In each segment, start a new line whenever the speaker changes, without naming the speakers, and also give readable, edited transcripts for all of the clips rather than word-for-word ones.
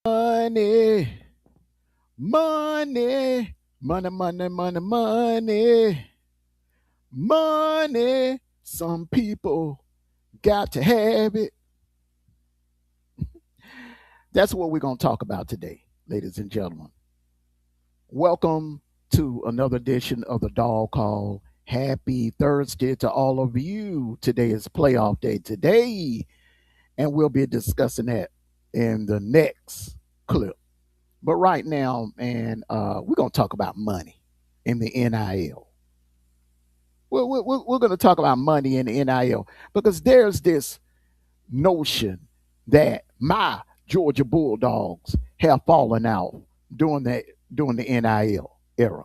Money, money, money, money, money, money, money. Some people got to have it. That's what we're going to talk about today, ladies and gentlemen. Welcome to another edition of the Dog Call. Happy Thursday to all of you. Today is playoff day today, and we'll be discussing that in the next clip. But right now, man, we're going to talk about money in the NIL. We're going to talk about money in the NIL because there's this notion that my Georgia Bulldogs have fallen out during the NIL era.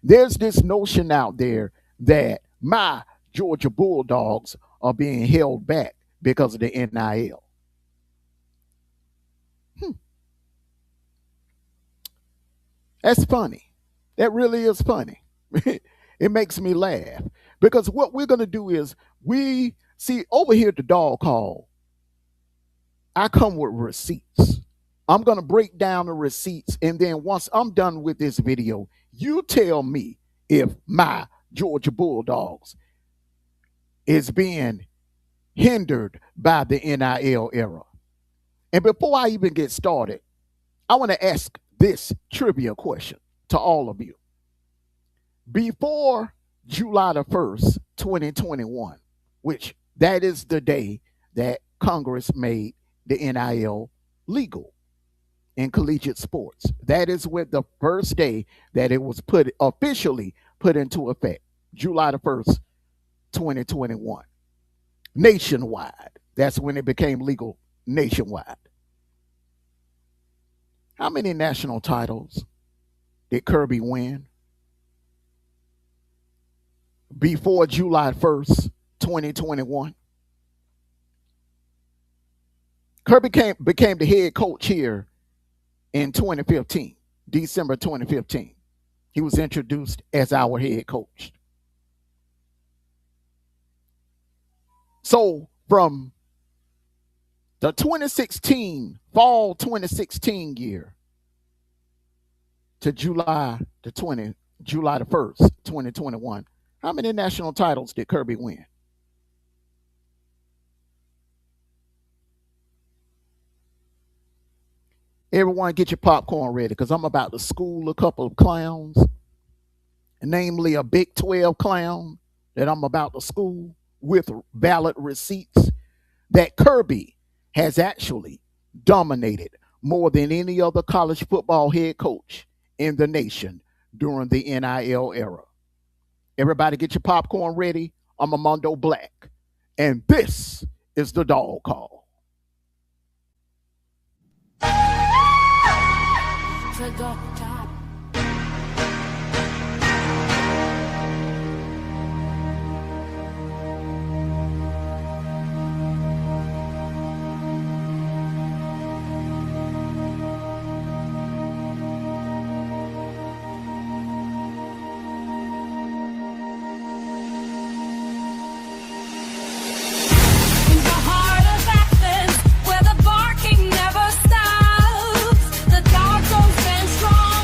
There's this notion out there that my Georgia Bulldogs are being held back because of the NIL. That's funny. That really is funny. It makes me laugh because what we're going to do is we see over here at the Dog Call, I come with receipts. I'm going to break down the receipts. And then once I'm done with this video, you tell me if my Georgia Bulldogs is being hindered by the NIL era. And before I even get started, I want to ask this trivia question to all of you. Before July the 1st, 2021, which that is the day that Congress made the NIL legal in collegiate sports. That is with the first day that it was officially put into effect, July the 1st, 2021. Nationwide. That's when it became legal nationwide. How many national titles did Kirby win before July 1st, 2021? Kirby became the head coach here in 2015, December 2015. He was introduced as our head coach. So from the fall 2016 year to July the 1st, 2021, how many national titles did Kirby win? Everyone get your popcorn ready because I'm about to school a couple of clowns, namely a Big 12 clown that I'm about to school with valid receipts that Kirby has actually dominated more than any other college football head coach in the nation during the NIL era. Everybody get your popcorn ready. I'm Amondo Black, and this is the Dog Call.
Where the barking never stops, the dog don't stand strong.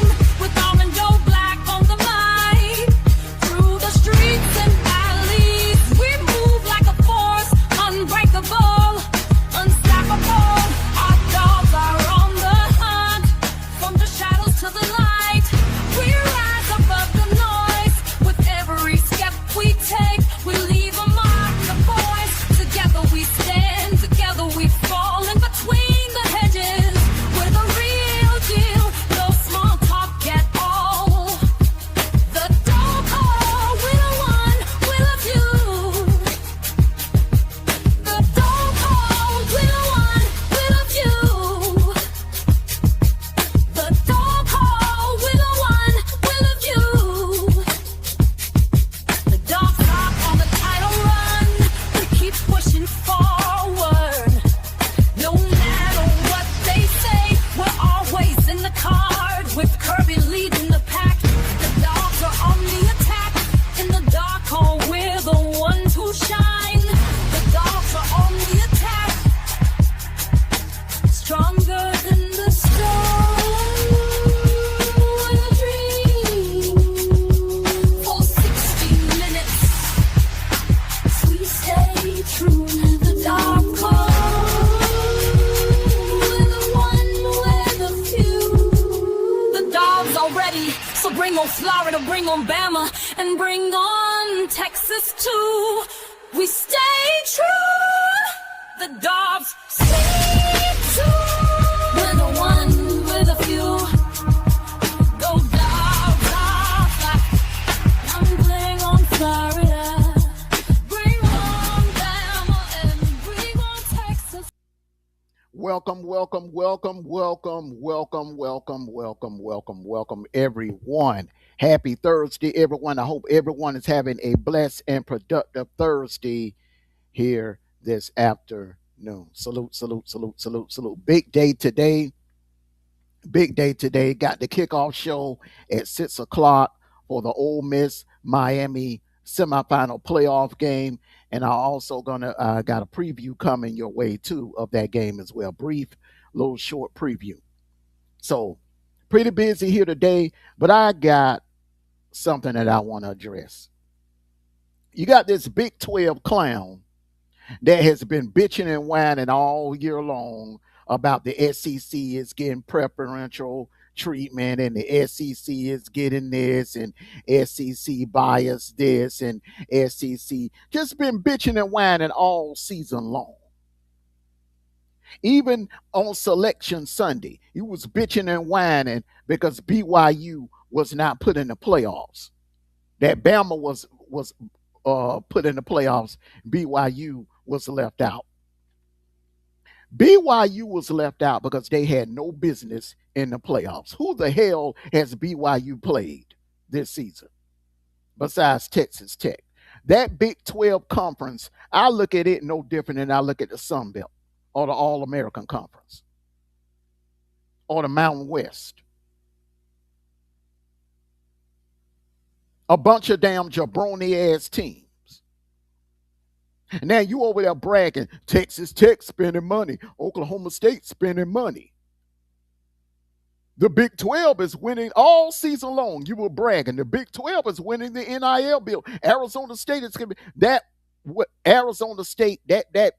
Bring on Florida, bring on Bama, and bring on Texas too. We stay true. The dogs stay true. We're the one with a few. Go dogs, dogs. I'm playing on Florida. Bring on Bama and bring on Texas.
Welcome, everyone. Happy Thursday, everyone. I hope everyone is having a blessed and productive Thursday here this afternoon. Salute. Big day today. Got the kickoff show at 6 o'clock for the Ole Miss Miami semifinal playoff game. And I also got a preview coming your way too of that game as well. Brief, little short preview. So pretty busy here today, but I got something that I want to address. You got this Big 12 clown that has been bitching and whining all year long about the SEC is getting preferential treatment and the SEC is getting this and SEC bias this and SEC just been bitching and whining all season long. Even on Selection Sunday, he was bitching and whining because BYU was not put in the playoffs. That Bama was put in the playoffs, BYU was left out. BYU was left out because they had no business in the playoffs. Who the hell has BYU played this season besides Texas Tech? That Big 12 conference, I look at it no different than I look at the Sun Belt or the All-American Conference or the Mountain West. A bunch of damn jabroni-ass teams. Now you over there bragging, Texas Tech spending money, Oklahoma State spending money. The Big 12 is winning all season long. You were bragging. The Big 12 is winning the NIL bill. Arizona State is going to be that. What Arizona State that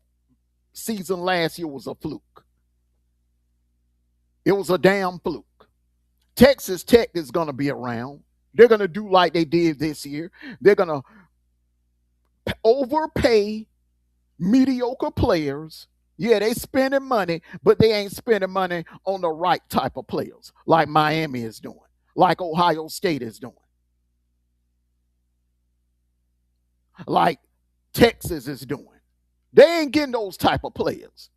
season last year was a fluke. It was a damn fluke. Texas Tech is going to be around. They're going to do like they did this year. They're going to overpay mediocre players. Yeah, they spending money, but they ain't spending money on the right type of players like Miami is doing, like Ohio State is doing, like Texas is doing. They ain't getting those type of players.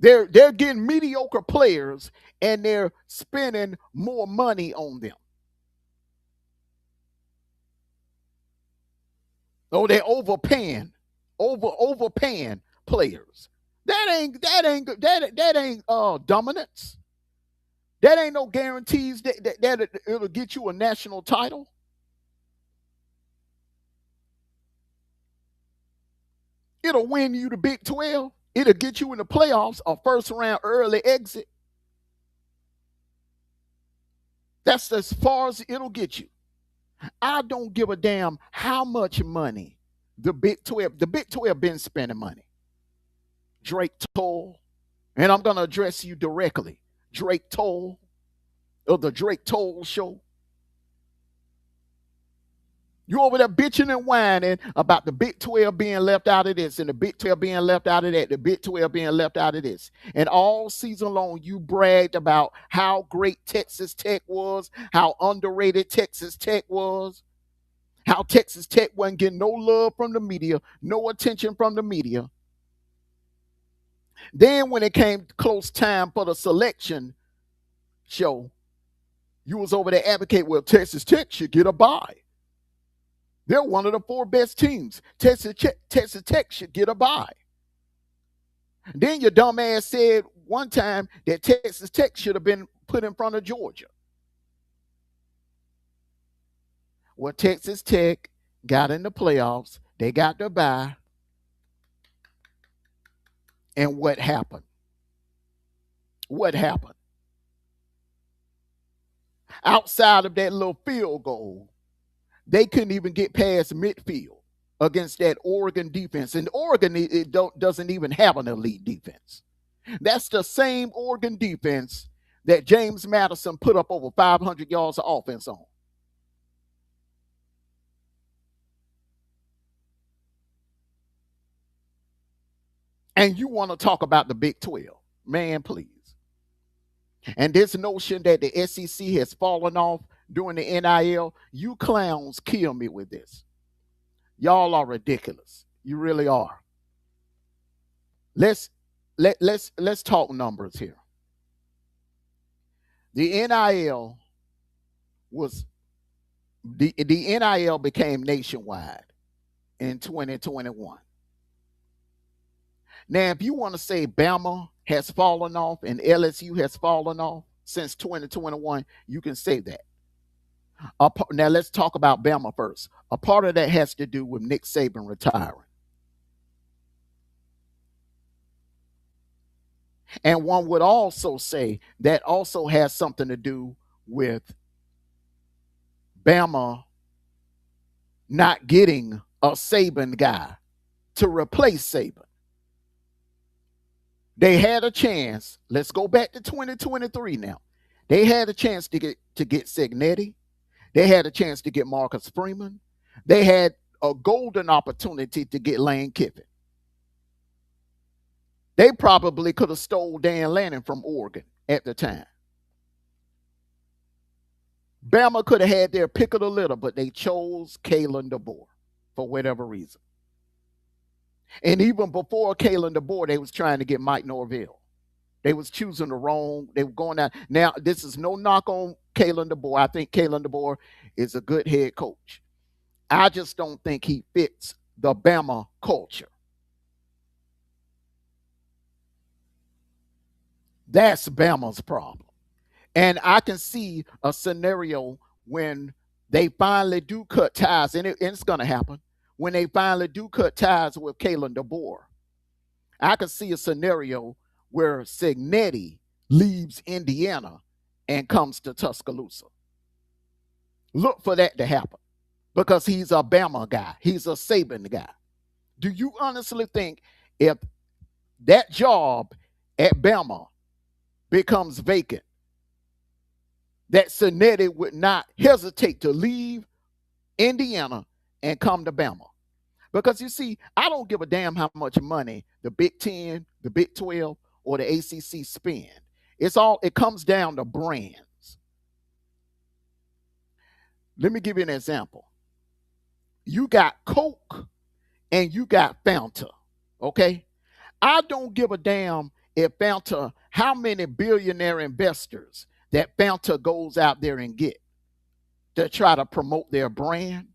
They're getting mediocre players and they're spending more money on them. Oh, they're overpaying players. That ain't dominance. That ain't no guarantees that it'll get you a national title. It'll win you the Big 12. It'll get you in the playoffs, a first round early exit. That's as far as it'll get you. I don't give a damn how much money the Big 12 been spending money. Drake Toll, and I'm going to address you directly. Drake Toll of the Drake Toll Show. You over there bitching and whining about the Big 12 being left out of this and the Big 12 being left out of that, the Big 12 being left out of this. And all season long, you bragged about how great Texas Tech was, how underrated Texas Tech was, how Texas Tech wasn't getting no love from the media, no attention from the media. Then when it came close time for the selection show, you was over there advocating, well, Texas Tech should get a bye. They're one of the 4 best teams. Texas Tech should get a bye. Then your dumb ass said one time that Texas Tech should have been put in front of Georgia. Well, Texas Tech got in the playoffs. They got the bye. And what happened? What happened? Outside of that little field goal, they couldn't even get past midfield against that Oregon defense. And Oregon doesn't even have an elite defense. That's the same Oregon defense that James Madison put up over 500 yards of offense on. And you want to talk about the Big 12. Man, please. And this notion that the SEC has fallen off during the NIL, you clowns kill me with this. Y'all are ridiculous. You really are. Let's talk numbers here. The NIL became nationwide in 2021. Now, if you want to say Bama has fallen off and LSU has fallen off since 2021, you can say that. Now, let's talk about Bama first. A part of that has to do with Nick Saban retiring. And one would also say that also has something to do with Bama not getting a Saban guy to replace Saban. They had a chance. Let's go back to 2023 now. They had a chance to get Signetti. They had a chance to get Marcus Freeman. They had a golden opportunity to get Lane Kiffin. They probably could have stole Dan Lanning from Oregon at the time. Bama could have had their pick of the litter, but they chose Kalen DeBoer for whatever reason. And even before Kalen DeBoer, they was trying to get Mike Norvell. They was choosing the wrong. They were going out. Now, this is no knock on Kalen DeBoer. I think Kalen DeBoer is a good head coach. I just don't think he fits the Bama culture. That's Bama's problem. And I can see a scenario when they finally do cut ties, and it's going to happen. When they finally do cut ties with Kalen DeBoer, I can see a scenario where Signetti leaves Indiana and comes to Tuscaloosa. Look for that to happen because he's a Bama guy. He's a Saban guy. Do you honestly think if that job at Bama becomes vacant, that Signetti would not hesitate to leave Indiana and come to Bama? Because you see, I don't give a damn how much money the Big 10, the Big 12, or the ACC spend. It comes down to brands. Let me give you an example. You got Coke and you got Fanta, okay? I don't give a damn if Fanta, how many billionaire investors that Fanta goes out there and get to try to promote their brand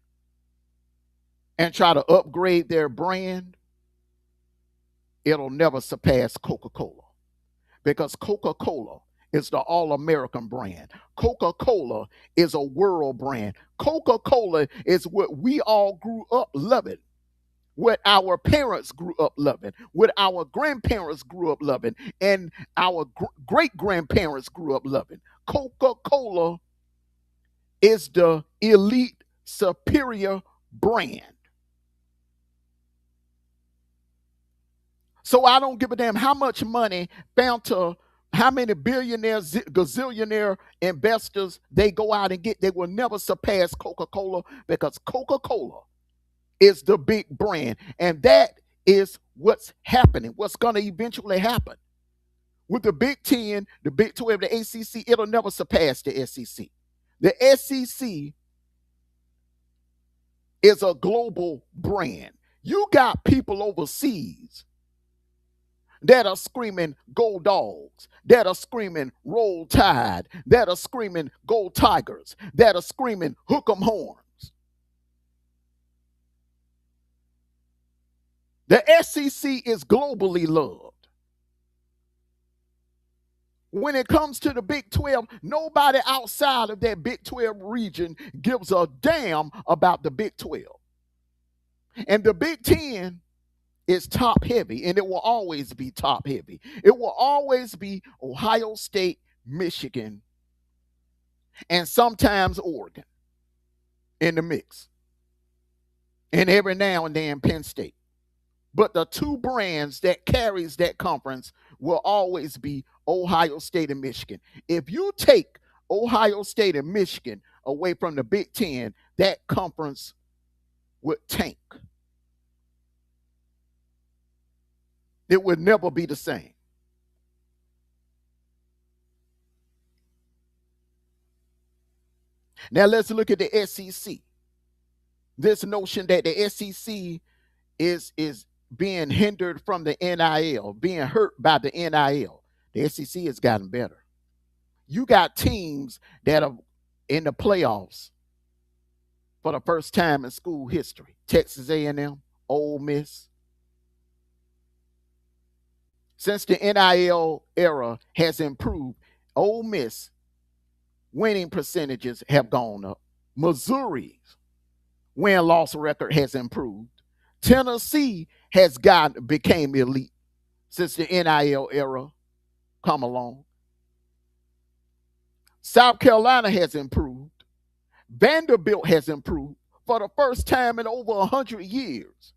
and try to upgrade their brand. It'll never surpass Coca-Cola because Coca-Cola is the all-American brand. Coca-Cola is a world brand. Coca-Cola is what we all grew up loving, what our parents grew up loving, what our grandparents grew up loving, and our great-grandparents grew up loving. Coca-Cola is the elite, superior brand. So I don't give a damn how much money Fanta, how many billionaires, gazillionaire investors they go out and get. They will never surpass Coca-Cola because Coca-Cola is the big brand. And that is what's happening, what's going to eventually happen. With the Big 10, the Big 12, the ACC, it'll never surpass the SEC. The SEC is a global brand. You got people overseas that are screaming "Go Dogs," that are screaming "Roll Tide," that are screaming "Go Tigers," that are screaming "Hook 'em horns." The SEC is globally loved. When it comes to the Big 12, nobody outside of that Big 12 region gives a damn about the Big 12. And the Big 10 is top heavy, and it will always be top heavy. It will always be Ohio State, Michigan, and sometimes Oregon in the mix. And every now and then Penn State. But the two brands that carries that conference will always be Ohio State and Michigan. If you take Ohio State and Michigan away from the Big Ten, that conference would tank. It would never be the same. Now let's look at the SEC. This notion that the SEC is being hindered from the NIL, being hurt by the NIL. The SEC has gotten better. You got teams that are in the playoffs for the first time in school history. Texas A&M, Ole Miss. Since the NIL era has improved, Ole Miss winning percentages have gone up. Missouri's win-loss record has improved. Tennessee has became elite since the NIL era come along. South Carolina has improved. Vanderbilt has improved for the first time in over 100 years.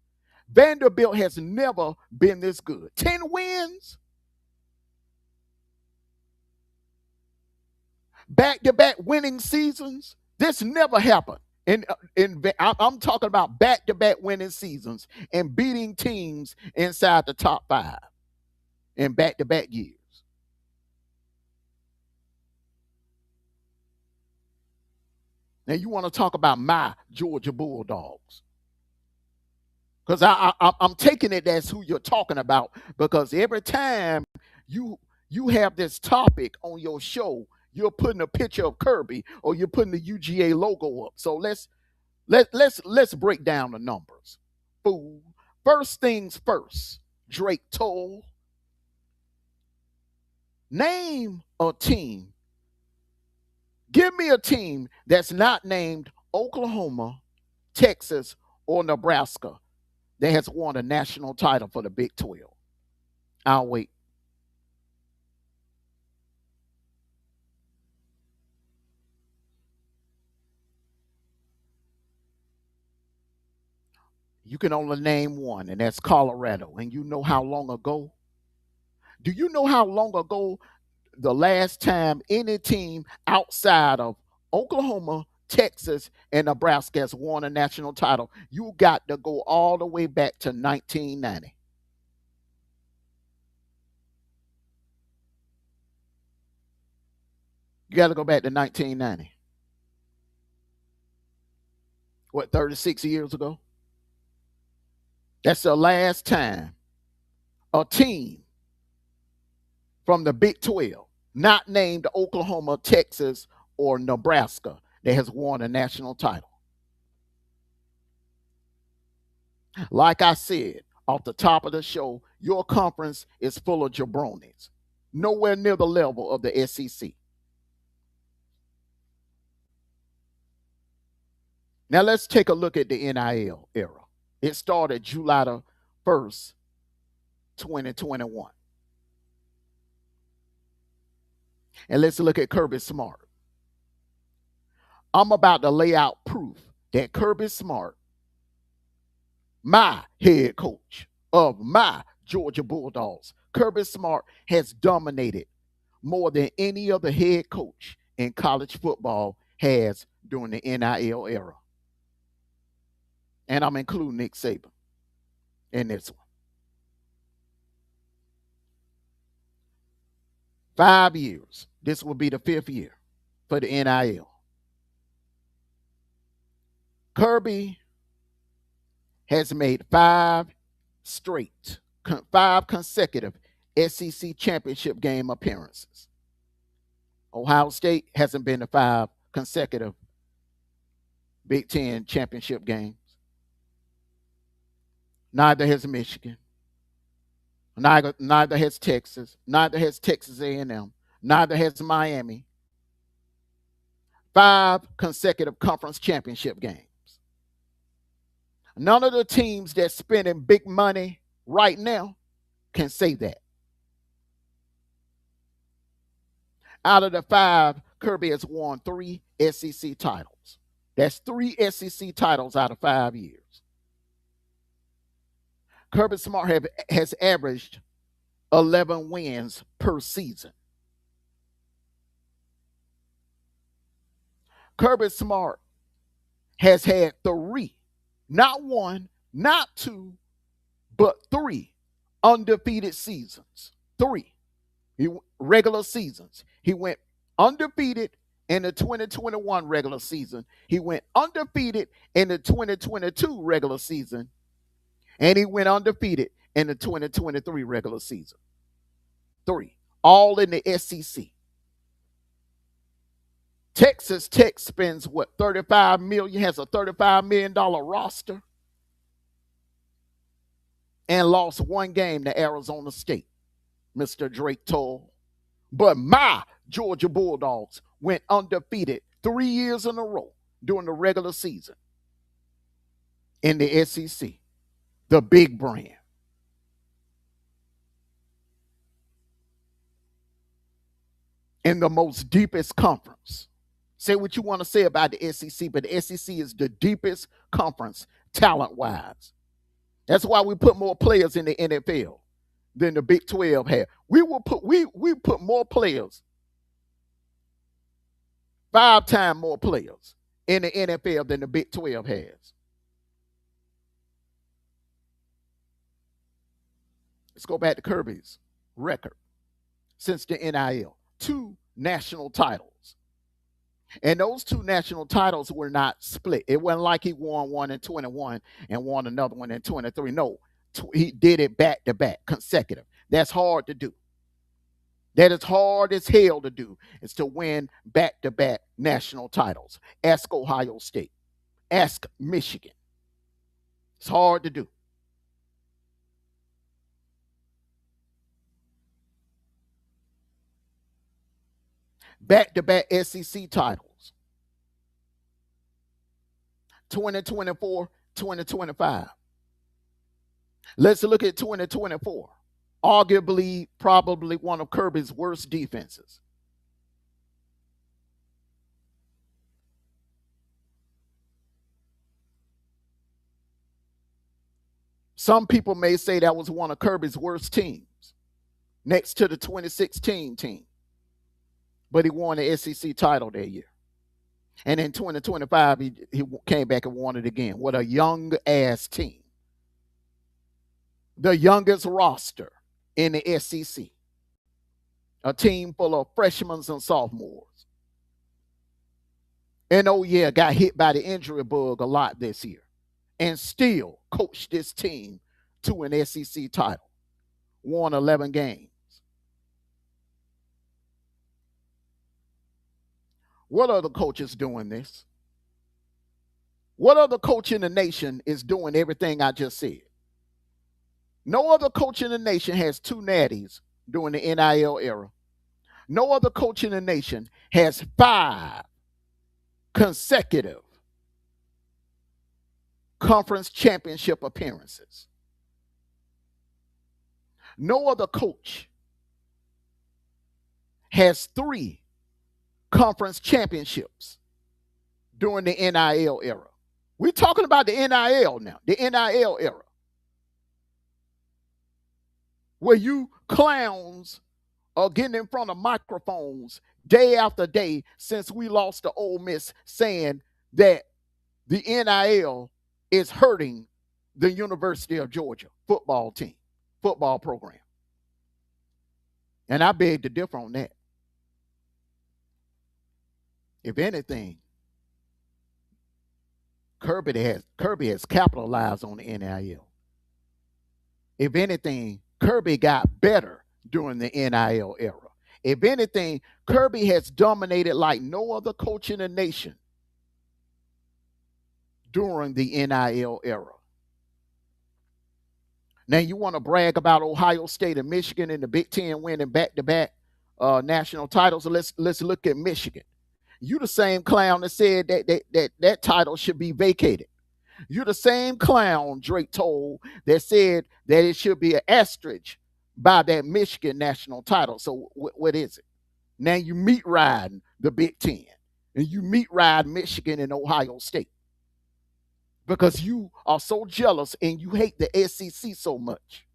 Vanderbilt has never been this good. 10 wins. Back-to-back winning seasons. This never happened. I'm talking about back-to-back winning seasons and beating teams inside the top 5 in back-to-back years. Now you want to talk about my Georgia Bulldogs. Because I'm taking it as who you're talking about, because every time you have this topic on your show, you're putting a picture of Kirby or you're putting the UGA logo up. So let's break down the numbers. Fool. First things first, Drake told. Name a team. Give me a team that's not named Oklahoma, Texas, or Nebraska that has won a national title for the Big 12. I'll wait. You can only name one, and that's Colorado. And you know how long ago? Do you know how long ago the last time any team outside of Oklahoma, Texas, and Nebraska has won a national title? You got to go all the way back to 1990. You got to go back to 1990. What, 36 years ago? That's the last time a team from the Big 12, not named Oklahoma, Texas, or Nebraska, that has won a national title. Like I said off the top of the show, your conference is full of jabronis, nowhere near the level of the SEC. Now let's take a look at the NIL era. It started July the 1st, 2021. And let's look at Kirby Smart. I'm about to lay out proof that Kirby Smart, my head coach of my Georgia Bulldogs, Kirby Smart has dominated more than any other head coach in college football has during the NIL era. And I'm including Nick Saban in this one. 5 years. This will be the 5th year for the NIL. Kirby has made 5 consecutive SEC championship game appearances. Ohio State hasn't been to 5 consecutive Big Ten championship games. Neither has Michigan. Neither has Texas. Neither has Texas A&M. Neither has Miami. 5 consecutive conference championship games. None of the teams that's spending big money right now can say that. Out of the 5, Kirby has won 3 SEC titles. That's 3 SEC titles out of 5 years. Kirby Smart has averaged 11 wins per season. Kirby Smart has had 3, not 1, not 2, but 3 undefeated seasons. 3 regular seasons. He went undefeated in the 2021 regular season. He went undefeated in the 2022 regular season. And he went undefeated in the 2023 regular season. 3. All in the SEC. Texas Tech spends what, $35 million, has a $35 million roster, and lost 1 game to Arizona State, Mr. Drake told. But my Georgia Bulldogs went undefeated 3 years in a row during the regular season in the SEC, the big brand. In the most deepest conference. Say what you want to say about the SEC, but the SEC is the deepest conference talent-wise. That's why we put more players in the NFL than the Big 12 had. We put more players, 5 times more players in the NFL than the Big 12 has. Let's go back to Kirby's record since the NIL. 2 national titles. And those 2 national titles were not split. It wasn't like he won one in 21 and won another one in 23. No, he did it back to back, consecutive. That's hard to do. That is hard as hell to do, is to win back to back national titles. Ask Ohio State. Ask Michigan. It's hard to do. Back-to-back SEC titles. 2024, 2025. Let's look at 2024. Arguably, probably one of Kirby's worst defenses. Some people may say that was one of Kirby's worst teams, next to the 2016 team. But he won the SEC title that year. And in 2025, he came back and won it again. What a young-ass team. The youngest roster in the SEC. A team full of freshmen and sophomores. And oh yeah, got hit by the injury bug a lot this year. And still coached this team to an SEC title. Won 11 games. What other coaches doing this? What other coach in the nation is doing everything I just said? No other coach in the nation has 2 natties during the NIL era. No other coach in the nation has 5 consecutive conference championship appearances. No other coach has 3 conference championships during the NIL era. We're talking about the NIL now, the NIL era, where you clowns are getting in front of microphones day after day since we lost to Ole Miss, saying that the NIL is hurting the University of Georgia football team, football program. And I beg to differ on that. If anything, Kirby has capitalized on the NIL. If anything, Kirby got better during the NIL era. If anything, Kirby has dominated like no other coach in the nation during the NIL era. Now, you want to brag about Ohio State and Michigan in the Big Ten winning back-to-back national titles. So let's look at Michigan. You the same clown that said that title should be vacated. You're the same clown, Drake told, that said that it should be an asterisk by that Michigan national title. So what is it? Now you meat riding the Big Ten, and you meat ride Michigan and Ohio State because you are so jealous and you hate the SEC so much.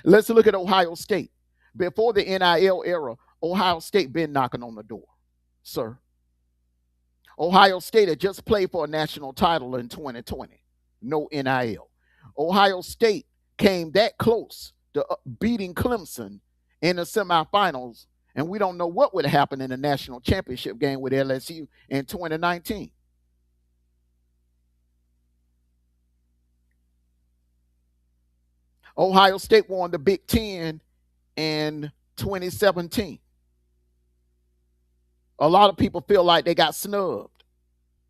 Let's look at Ohio State. Before the NIL era, Ohio State been knocking on the door, sir. Ohio State had just played for a national title in 2020. No NIL. Ohio State came that close to beating Clemson in the semifinals, and we don't know what would happen in the national championship game with LSU in 2019. Ohio State won the Big Ten in 2017. A lot of people feel like they got snubbed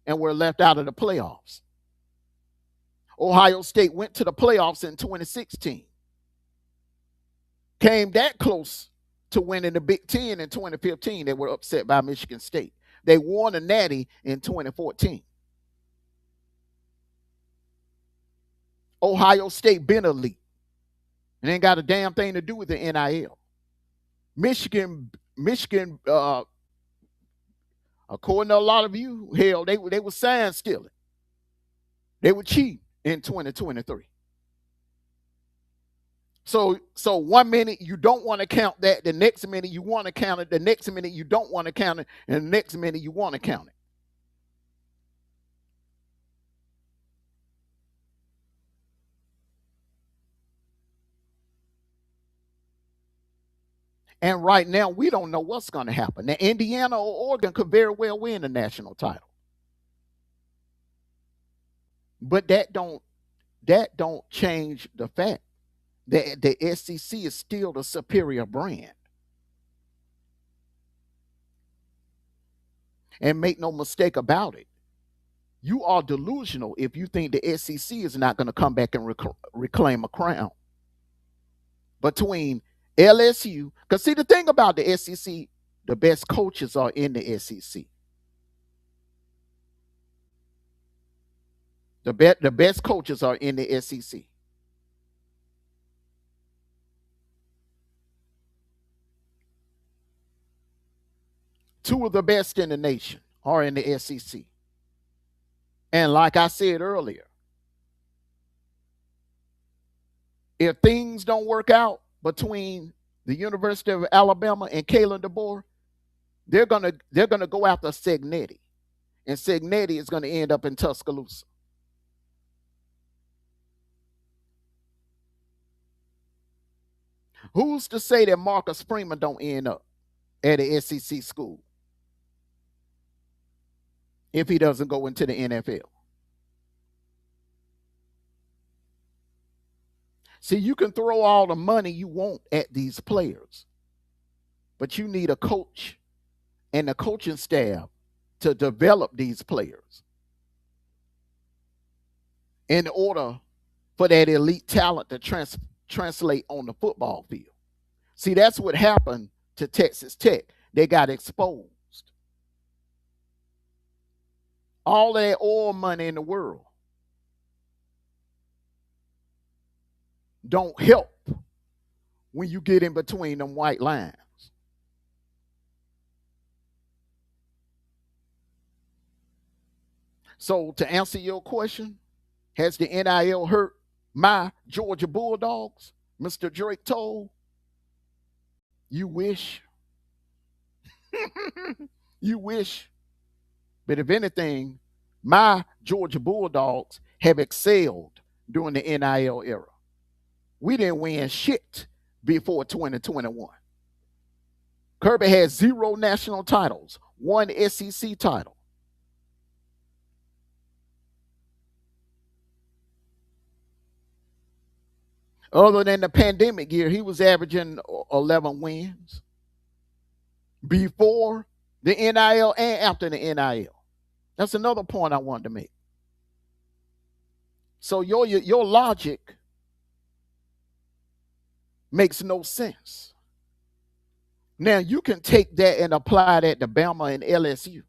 and were left out of the playoffs. Ohio State went to the playoffs in 2016. Came that close to winning the Big Ten in 2015. They were upset by Michigan State. They won a natty in 2014. Ohio State been elite. It ain't got a damn thing to do with the NIL. Michigan, according to a lot of you, hell, they were sign stealing. They were cheap in 2023. So 1 minute you don't want to count that, the next minute you want to count it, the next minute you don't want to count it, and the next minute you want to count it. And right now, we don't know what's going to happen. Now, Indiana or Oregon could very well win the national title, but that don't change the fact that the SEC is still the superior brand. And make no mistake about it, you are delusional if you think the SEC is not going to come back and reclaim a crown. Between LSU, because see, the thing about the SEC, the best coaches are in the SEC. The best coaches are in the SEC. Two of the best in the nation are in the SEC. And like I said earlier, if things don't work out between the University of Alabama and Kalen DeBoer, they're gonna go after Cignetti, and Cignetti is gonna end up in Tuscaloosa. Who's to say that Marcus Freeman don't end up at a SEC school if he doesn't go into the NFL? See, you can throw all the money you want at these players, but you need a coach and a coaching staff to develop these players in order for that elite talent to translate on the football field. See, that's what happened to Texas Tech. They got exposed. All that oil money in the world don't help when you get in between them white lines. So to answer your question, has the NIL hurt my Georgia Bulldogs? Mr. Drake told, you wish. You wish. But if anything, my Georgia Bulldogs have excelled during the NIL era. We didn't win shit before 2021. Kirby had 0 national titles, 1 SEC title. Other than the pandemic year, he was averaging 11 wins before the NIL and after the NIL. That's another point I wanted to make. So your logic makes no sense. Now, you can take that and apply that to Bama and LSU.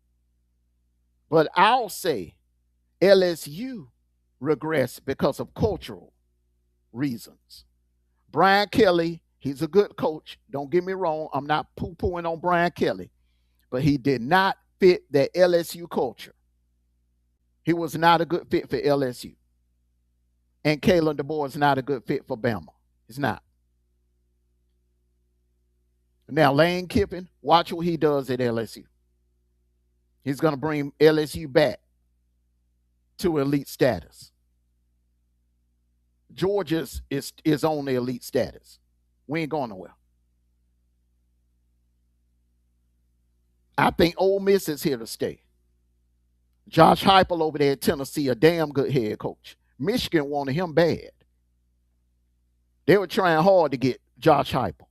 But I'll say LSU regressed because of cultural reasons. Brian Kelly, he's a good coach. Don't get me wrong. I'm not poo-pooing on Brian Kelly. But he did not fit that LSU culture. He was not a good fit for LSU. And Kalen DeBoer is not a good fit for Bama. It's not. Now, Lane Kiffin, watch what he does at LSU. He's going to bring LSU back to elite status. Georgia's is on the elite status. We ain't going nowhere. I think Ole Miss is here to stay. Josh Heupel over there at Tennessee, a damn good head coach. Michigan wanted him bad. They were trying hard to get Josh Heupel.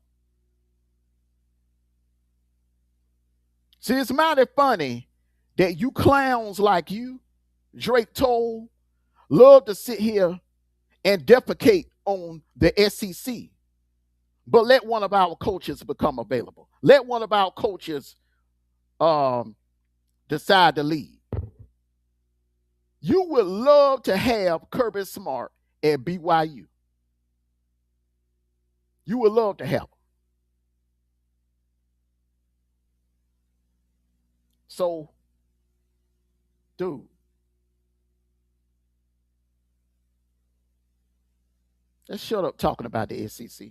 See, it's mighty funny that you clowns like you, Drake Toll, love to sit here and defecate on the SEC. But let one of our coaches become available. Let one of our coaches decide to leave. You would love to have Kirby Smart at BYU. You would love to have him. So, dude, let's shut up talking about the SEC.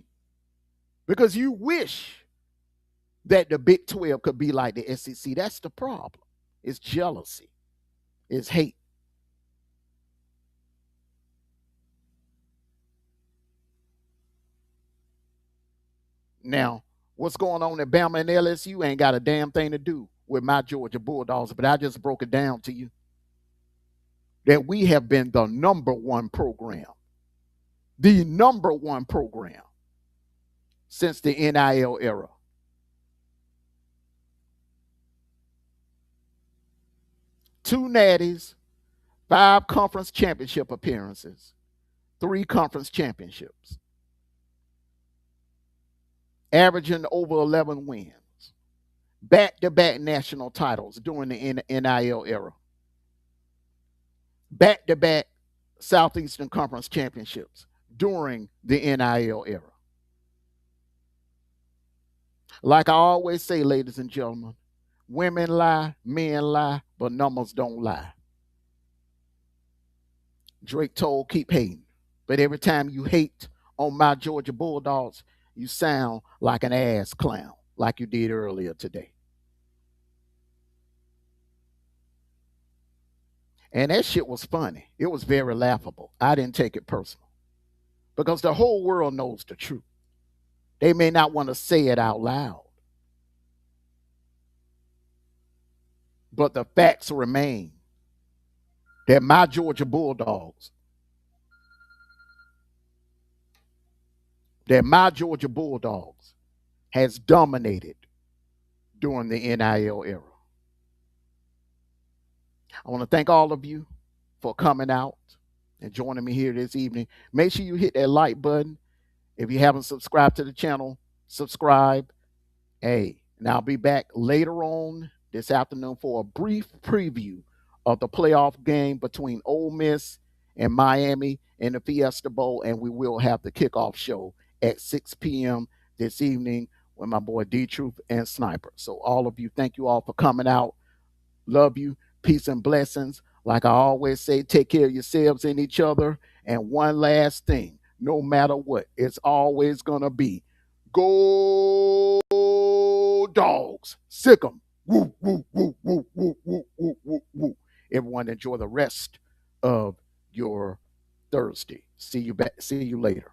Because you wish that the Big 12 could be like the SEC. That's the problem. It's jealousy. It's hate. Now, what's going on at Bama and LSU ain't got a damn thing to do with my Georgia Bulldogs, but I just broke it down to you that we have been the number one program since the NIL era. Two natties, 5 conference championship appearances, 3 conference championships, averaging over 11 wins, back-to-back national titles during the NIL era, back-to-back Southeastern Conference championships during the NIL era. Like I always say, ladies and gentlemen, women lie, men lie, but numbers don't lie. Drake Toll, keep hating. But every time you hate on my Georgia Bulldogs, you sound like an ass clown, like you did earlier today. And that shit was funny. It was very laughable. I didn't take it personal. Because the whole world knows the truth. They may not want to say it out loud. But the facts remain that my Georgia Bulldogs, has dominated during the NIL era. I want to thank all of you for coming out and joining me here this evening. Make sure you hit that like button. If you haven't subscribed to the channel, subscribe. Hey, and I'll be back later on this afternoon for a brief preview of the playoff game between Ole Miss and Miami in the Fiesta Bowl, and we will have the kickoff show at 6 p.m. this evening with my boy D-Truth and Sniper. So all of you, thank you all for coming out. Love you. Peace and blessings. Like I always say, take care of yourselves and each other. And one last thing, no matter what, it's always going to be go dogs. Sick 'em. Woo, woo, woo, woo, woo, woo, woo, woo, woo. Everyone enjoy the rest of your Thursday. See you later.